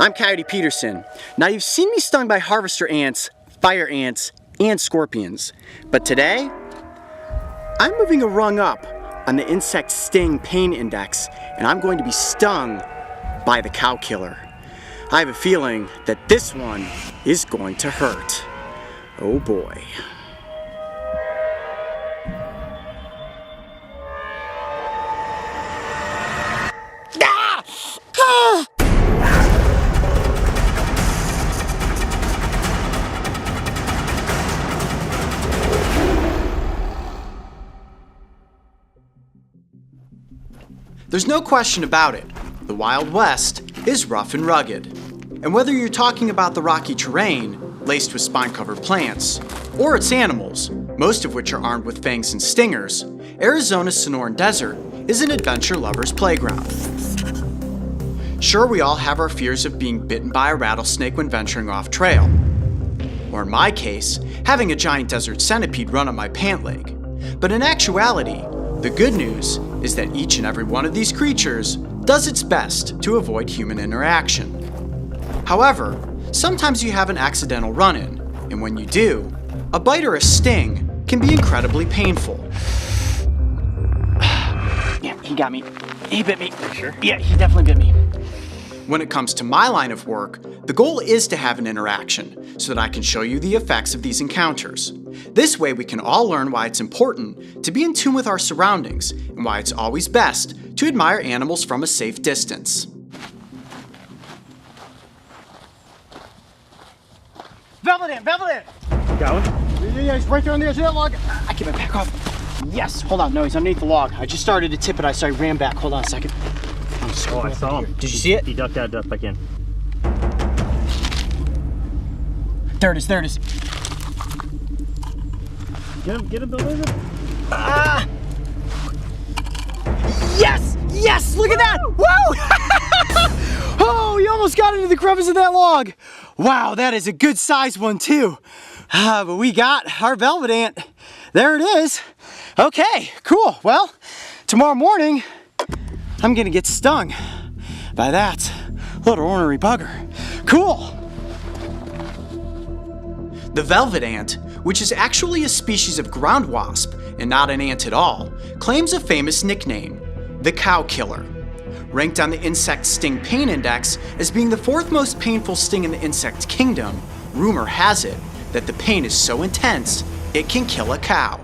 I'm Coyote Peterson. Now you've seen me stung by harvester ants, fire ants, and scorpions. But today, I'm moving a rung up on the insect sting pain index, and I'm going to be stung by the cow killer. I have a feeling that this one is going to hurt. Oh boy. Ah! Ah! There's no question about it. The Wild West is rough and rugged. And whether you're talking about the rocky terrain, laced with spine-covered plants, or its animals, most of which are armed with fangs and stingers, Arizona's Sonoran Desert is an adventure lover's playground. Sure, we all have our fears of being bitten by a rattlesnake when venturing off trail. Or in my case, having a giant desert centipede run up my pant leg. But in actuality, the good news is that each and every one of these creatures does its best to avoid human interaction. However, sometimes you have an accidental run-in, and when you do, a bite or a sting can be incredibly painful. Yeah, he got me. He bit me. Are you sure? Yeah, he definitely bit me. When it comes to my line of work, the goal is to have an interaction so that I can show you the effects of these encounters. This way we can all learn why it's important to be in tune with our surroundings and why it's always best to admire animals from a safe distance. Velvet ant! Got one? Yeah, he's right there on the edge of that log. I get my back off. Yes, hold on. No, he's underneath the log. I just started to tip it. I ran back. Hold on a second. Oh, I saw him. Did you see it? He ducked out, ducked back in. There it is. Get him, Bill. Ah! Yes! Look at that! Woo! Oh, he almost got into the crevice of that log. Wow, that is a good sized one too. But we got our velvet ant. There it is. Okay, cool. Well, tomorrow morning, I'm gonna get stung by that little ornery bugger. Cool. The velvet ant, which is actually a species of ground wasp and not an ant at all, claims a famous nickname, the cow killer. Ranked on the insect sting pain index as being the fourth most painful sting in the insect kingdom, rumor has it that the pain is so intense it can kill a cow.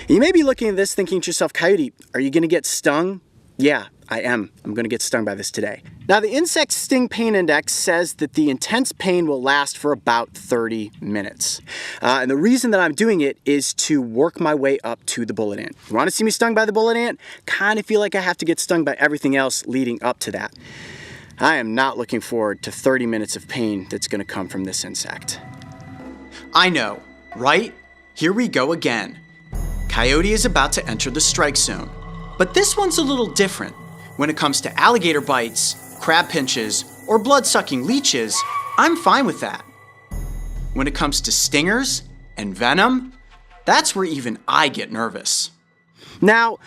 You may be looking at this thinking to yourself, Coyote, are you gonna get stung? Yeah, I am. I'm gonna get stung by this today. Now, the insect sting pain index says that the intense pain will last for about 30 minutes. And the reason that I'm doing it is to work my way up to the bullet ant. You wanna see me stung by the bullet ant? Kind of feel like I have to get stung by everything else leading up to that. I am not looking forward to 30 minutes of pain that's gonna come from this insect. I know, right? Here we go again. Coyote is about to enter the strike zone. But this one's a little different. When it comes to alligator bites, crab pinches, or blood-sucking leeches, I'm fine with that. When it comes to stingers and venom, that's where even I get nervous. Now,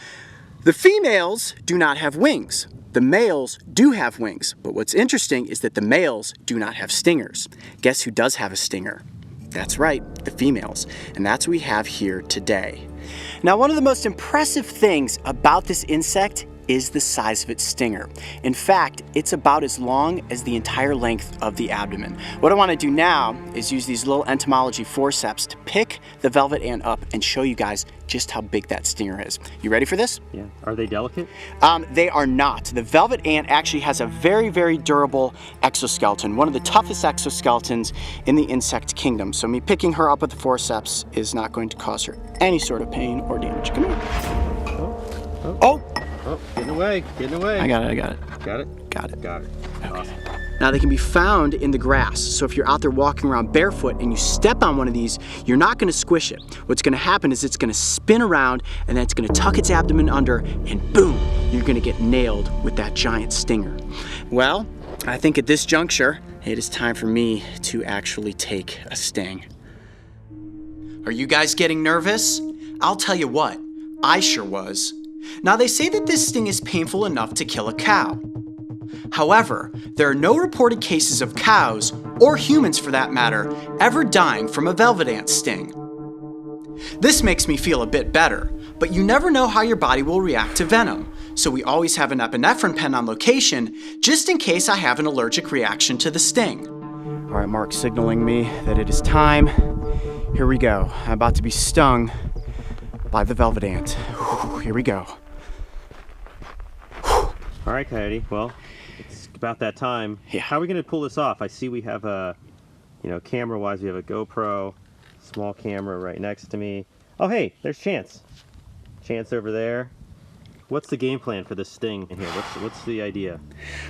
the females do not have wings. The males do have wings. But what's interesting is that the males do not have stingers. Guess who does have a stinger? That's right, the females. And that's what we have here today. Now, one of the most impressive things about this insect is the size of its stinger. In fact, it's about as long as the entire length of the abdomen. What I want to do now is use these little entomology forceps to pick the velvet ant up and show you guys just how big that stinger is. You ready for this? Yeah. Are they delicate? They are not. The velvet ant actually has a very, very durable exoskeleton, one of the toughest exoskeletons in the insect kingdom. So me picking her up with the forceps is not going to cause her any sort of pain or damage. Come here. Oh! Oh, getting away. I got it. Got it? Got it. Okay. Awesome. Now, they can be found in the grass. So if you're out there walking around barefoot and you step on one of these, you're not gonna squish it. What's gonna happen is it's gonna spin around and then it's gonna tuck its abdomen under and boom, you're gonna get nailed with that giant stinger. Well, I think at this juncture, it is time for me to actually take a sting. Are you guys getting nervous? I'll tell you what, I sure was. Now, they say that this sting is painful enough to kill a cow. However, there are no reported cases of cows, or humans for that matter, ever dying from a velvet ant sting. This makes me feel a bit better, but you never know how your body will react to venom, so we always have an epinephrine pen on location just in case I have an allergic reaction to the sting. All right, Mark's signaling me that it is time. Here we go. I'm about to be stung by the velvet ant. Whew, here we go. All right, Coyote. Well, it's about that time. Yeah. How are we going to pull this off? I see we have a, camera-wise, we have a GoPro, small camera right next to me. Oh, hey, there's Chance. Chance over there. What's the game plan for this sting in here? What's the idea?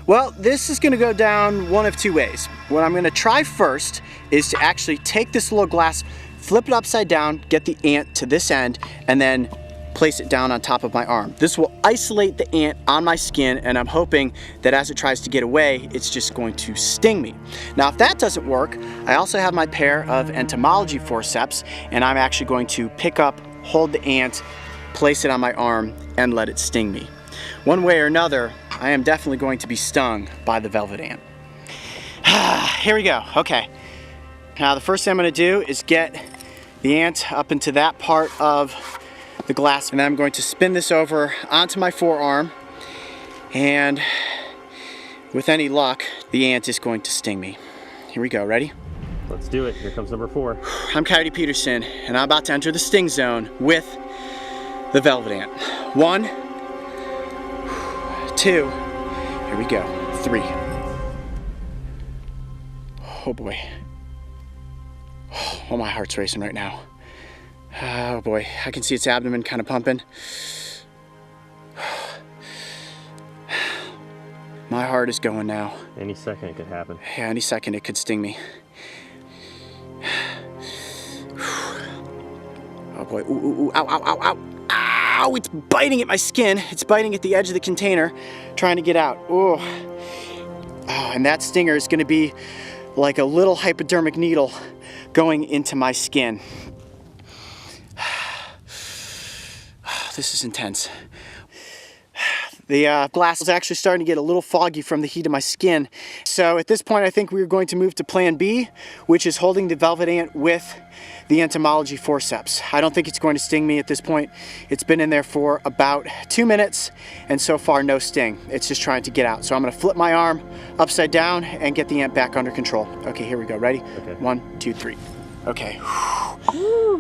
Well, this is gonna go down one of two ways. What I'm gonna try first is to actually take this little glass, flip it upside down, get the ant to this end, and then place it down on top of my arm. This will isolate the ant on my skin, and I'm hoping that as it tries to get away, it's just going to sting me. Now, if that doesn't work, I also have my pair of entomology forceps, and I'm actually going to pick up, hold the ant, place it on my arm, and let it sting me. One way or another, I am definitely going to be stung by the velvet ant. Here we go. Okay. Now the first thing I'm going to do is get the ant up into that part of the glass, and then I'm going to spin this over onto my forearm, and with any luck, the ant is going to sting me. Here we go. Ready? Let's do it. Here comes number 4. I'm Coyote Peterson, and I'm about to enter the sting zone with the velvet ant. 1, 2, here we go, 3. Oh boy. Oh, my heart's racing right now. Oh boy, I can see its abdomen kind of pumping. My heart is going now. Any second it could happen. Yeah, any second it could sting me. Oh boy, ooh, ooh, ooh, ow, ow, ow, ow. Ow, it's biting at my skin. It's biting at the edge of the container, trying to get out. Oh, and that stinger is gonna be like a little hypodermic needle going into my skin. This is intense. The glass is actually starting to get a little foggy from the heat of my skin. So at this point, I think we're going to move to plan B, which is holding the velvet ant with the entomology forceps. I don't think it's going to sting me at this point. It's been in there for about 2 minutes, and so far no sting. It's just trying to get out. So I'm gonna flip my arm upside down and get the ant back under control. Okay, here we go. Ready? Okay. 1, 2, 3. Okay.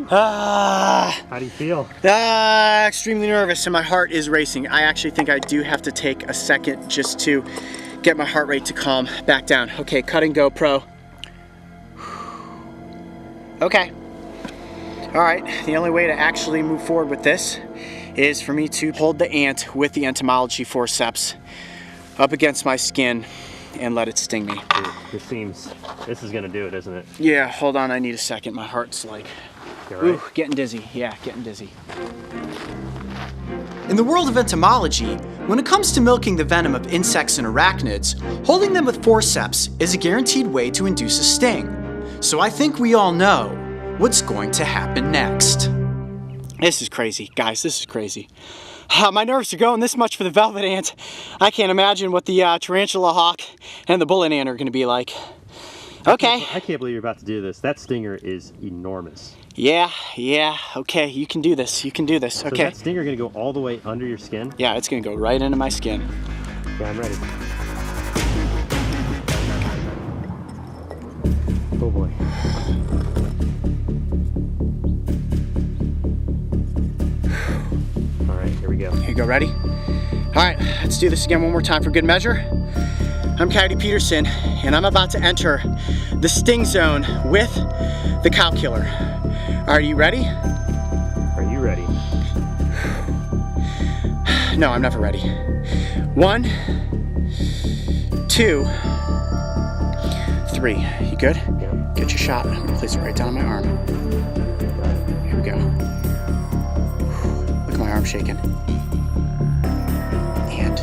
How do you feel? Extremely nervous, and my heart is racing. I actually think I do have to take a second just to get my heart rate to calm back down. Okay, cutting GoPro. Okay. All right, the only way to actually move forward with this is for me to hold the ant with the entomology forceps up against my skin and let it sting me. Dude, this is gonna do it, isn't it? Yeah, hold on, I need a second. My heart's like, You all right? ooh, getting dizzy. Yeah, getting dizzy. In the world of entomology, when it comes to milking the venom of insects and arachnids, holding them with forceps is a guaranteed way to induce a sting. So I think we all know what's going to happen next. This is crazy, guys, this is crazy. My nerves are going this much for the velvet ant. I can't imagine what the tarantula hawk and the bullet ant are gonna be like. Okay. I can't believe you're about to do this. That stinger is enormous. Yeah, okay, you can do this, you can do this, So okay. is that stinger gonna go all the way under your skin? Yeah, it's gonna go right into my skin. Yeah, I'm ready. Oh boy. All right, here we go. Here you go, ready? All right, let's do this again one more time for good measure. I'm Coyote Peterson, and I'm about to enter the sting zone with the cow killer. Are you ready? Are you ready? No, I'm never ready. 1, 2, 3. You good? Yeah. Get your shot. I'm gonna place it right down on my arm. Here we go. Look at my arm shaking. And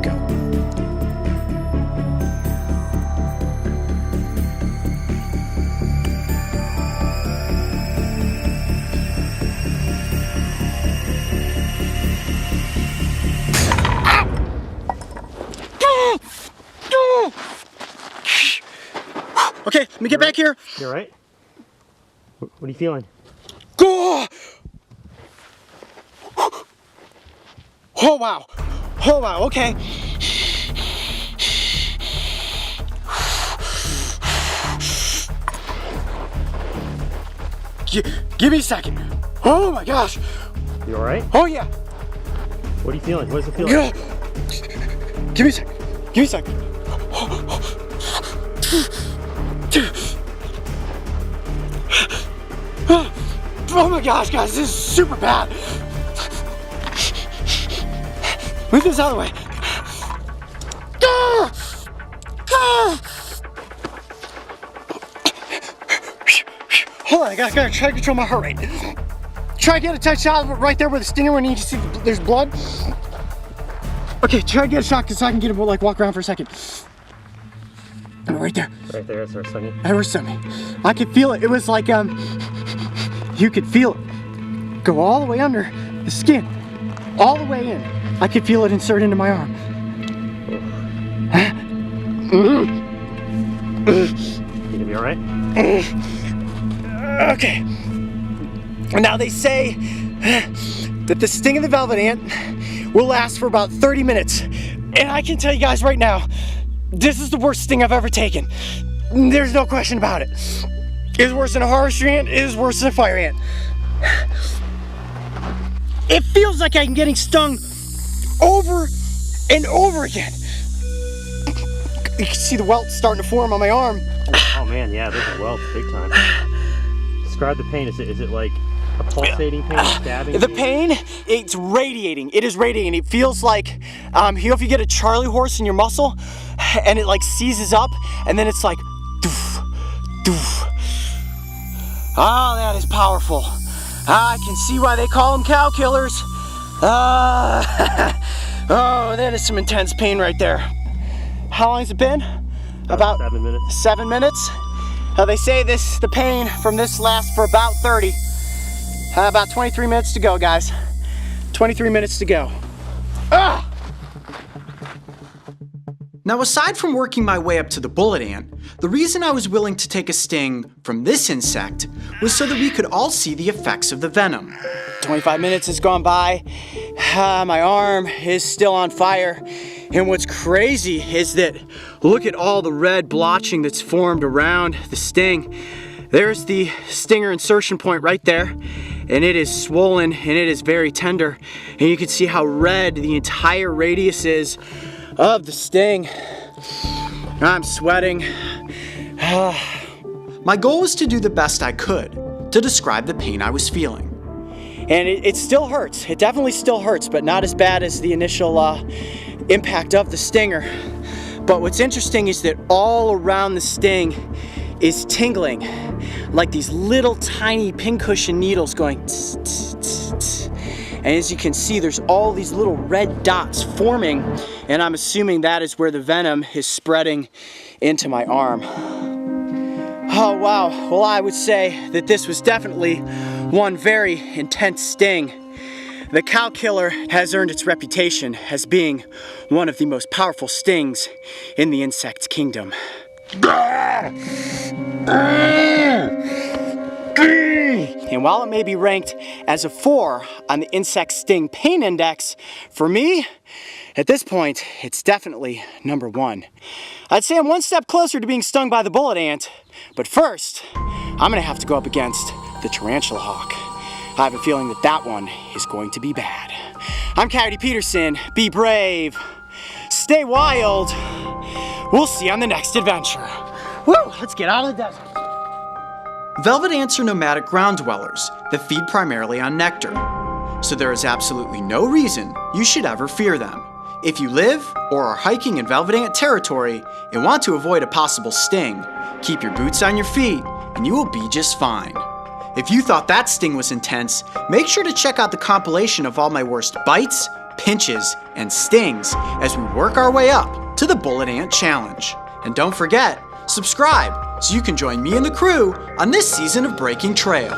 go. Okay, let me get back here. You all right? What are you feeling? Go! Oh wow. Oh wow, okay. Give me a second. Oh my gosh. You all right? Oh yeah. What are you feeling? What does it feel like? Give me a second. Give me a second. Oh my gosh, guys, this is super bad. Move this out of the way. Hold on, I gotta try to control my heart rate. Try to get a tight shot right there where the stinger, when you see there's blood. Okay, try to get a shot so I can get him, like, walk around for a second. Right there. Right there, that's our stinging. That was stinging. I could feel it. It was like, you could feel it go all the way under the skin, all the way in. I could feel it insert into my arm. You gonna be all right? Okay. Now they say that the sting of the velvet ant will last for about 30 minutes. And I can tell you guys right now, this is the worst sting I've ever taken. There's no question about it. It is worse than a harvester ant, it is worse than a fire ant. It feels like I'm getting stung over and over again. You can see the welts starting to form on my arm. Oh man, yeah, there's a welt, big time. Describe the pain. Is it like a pulsating pain, stabbing? The pain, it's radiating. It is radiating. It feels like, you know, if you get a Charlie horse in your muscle and it like seizes up and then it's like, doof, doof. Oh, that is powerful. I can see why they call them cow killers. Oh, that is some intense pain right there. How long has it been? About 7 minutes. 7 minutes. They say the pain from this lasts for about 30. About 23 minutes to go, guys. 23 minutes to go. Ah! Now, aside from working my way up to the bullet ant, the reason I was willing to take a sting from this insect was so that we could all see the effects of the venom. 25 minutes has gone by. My arm is still on fire. And what's crazy is that look at all the red blotching that's formed around the sting. There's the stinger insertion point right there, and it is swollen and it is very tender. And you can see how red the entire radius is of the sting. I'm sweating. My goal was to do the best I could to describe the pain I was feeling. And it still hurts. It definitely still hurts, but not as bad as the initial impact of the stinger. But what's interesting is that all around the sting is tingling, like these little tiny pincushion needles going tss, tss, tss, tss. And as you can see, there's all these little red dots forming, and I'm assuming that is where the venom is spreading into my arm. Oh wow, well, I would say that this was definitely one very intense sting. The cow killer has earned its reputation as being one of the most powerful stings in the insect kingdom. And while it may be ranked as a 4 on the insect sting pain index, for me, at this point, it's definitely number 1. I'd say I'm one step closer to being stung by the bullet ant, but first, I'm gonna have to go up against the tarantula hawk. I have a feeling that that one is going to be bad. I'm Coyote Peterson. Be brave. Stay wild. We'll see you on the next adventure. Woo! Let's get out of the desert. Velvet ants are nomadic ground dwellers that feed primarily on nectar, so there is absolutely no reason you should ever fear them. If you live or are hiking in velvet ant territory and want to avoid a possible sting, keep your boots on your feet and you will be just fine. If you thought that sting was intense, make sure to check out the compilation of all my worst bites, pinches, and stings as we work our way up to the Bullet Ant Challenge. And don't forget, subscribe so you can join me and the crew on this season of Breaking Trail.